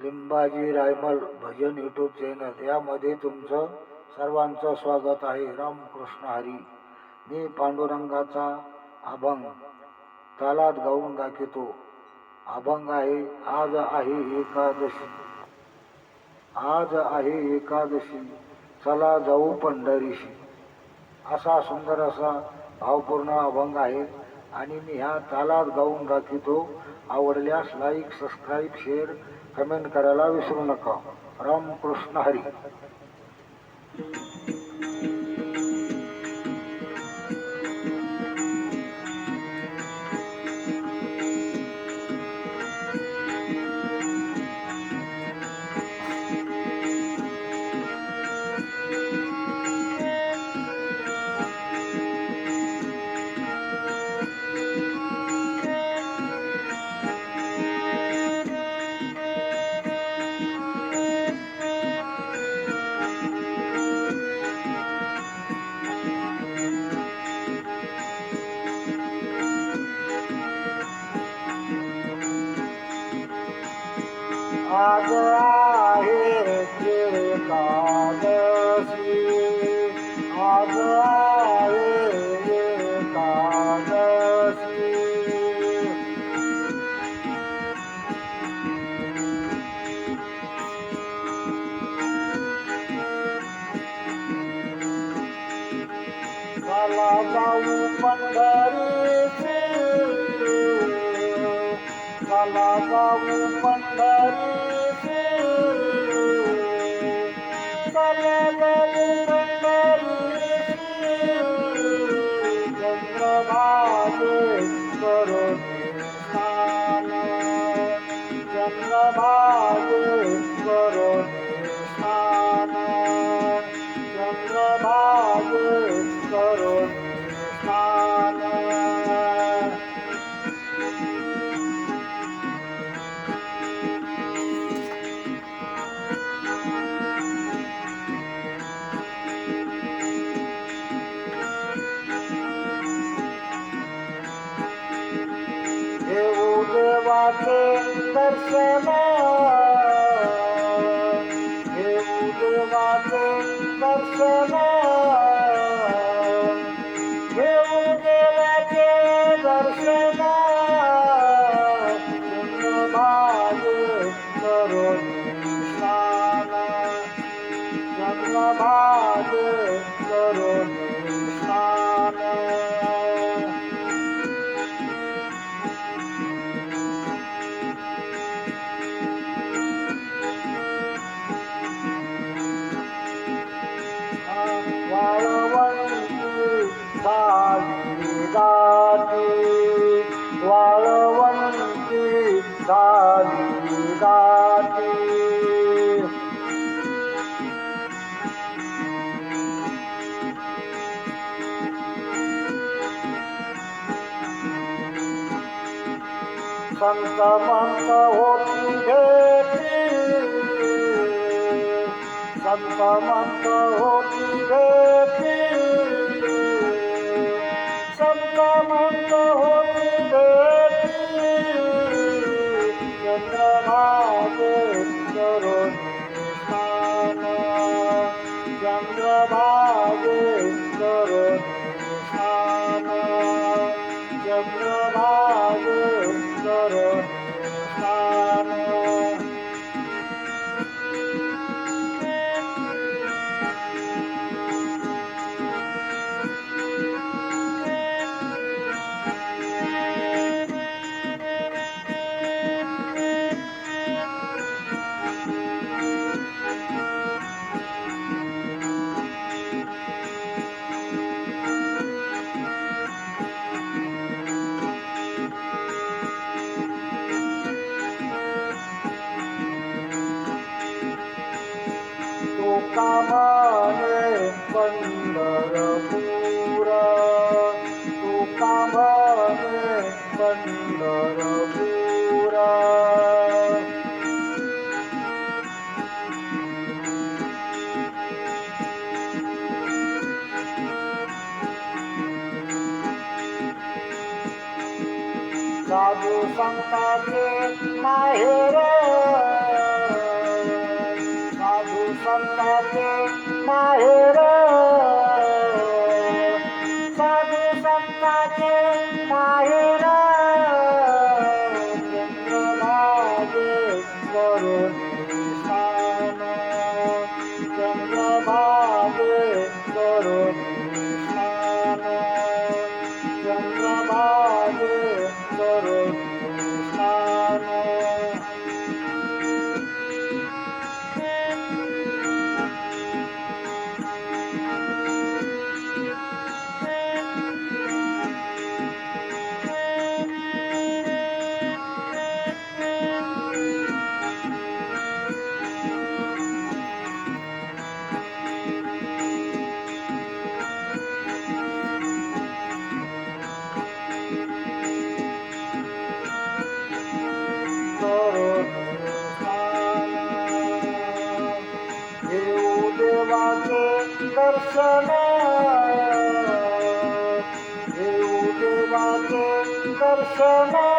लिंबाजी रायमल भजन YouTube channel यामध्ये तुमचं सर्वांचं स्वागत आहे. रामकृष्ण हरी. मी पांडुरंगाचा अभंग तालात गाऊन दाखवतो. अभंग आहे. आज आहे एकादशी, आज आहे एकादशी, चला जाऊ पंढरीशी. असा सुंदर असा भावपूर्ण अभंग आहे आणि मी ह्या तालात गाऊन दाखवतो. आवडल्यास लाईक, सबस्क्राईब, शेअर, कमेंट करायला विसरू नका. रामकृष्ण हरी. आज आहे एकादशी, आज आहे एकादशी. चला जाऊ पंढरीची, चला जाऊ पंढरीची, चला जाऊ पंढरीची. चंद्रभागे करून स्नान, चंद्रभागे करून स्नान, चंद्रभागे करून स्नान. देऊ देवाचे दर्शन, देऊ देवाचे दर्शन, देऊ देवाचे दर्शन. चंद्रभागे करून स्नान, चंद्रभागे करून स्नान. वाळवंटी झाली दाटी, वाळवंटी झाली दाटी. संत मंत होती भेटी, संत मंत होती भेटी, संत मंत होती भेटी. चंद्रभागे करून स्नान, चंद्रभागे करून स्नान, चंद्रभागे करून स्नान. तुका म्हणे पंढरपूर, तुका म्हणे पंढरपूर. साधू संतांचे माहेर, दर्शन, देऊ देवाचे दर्शन.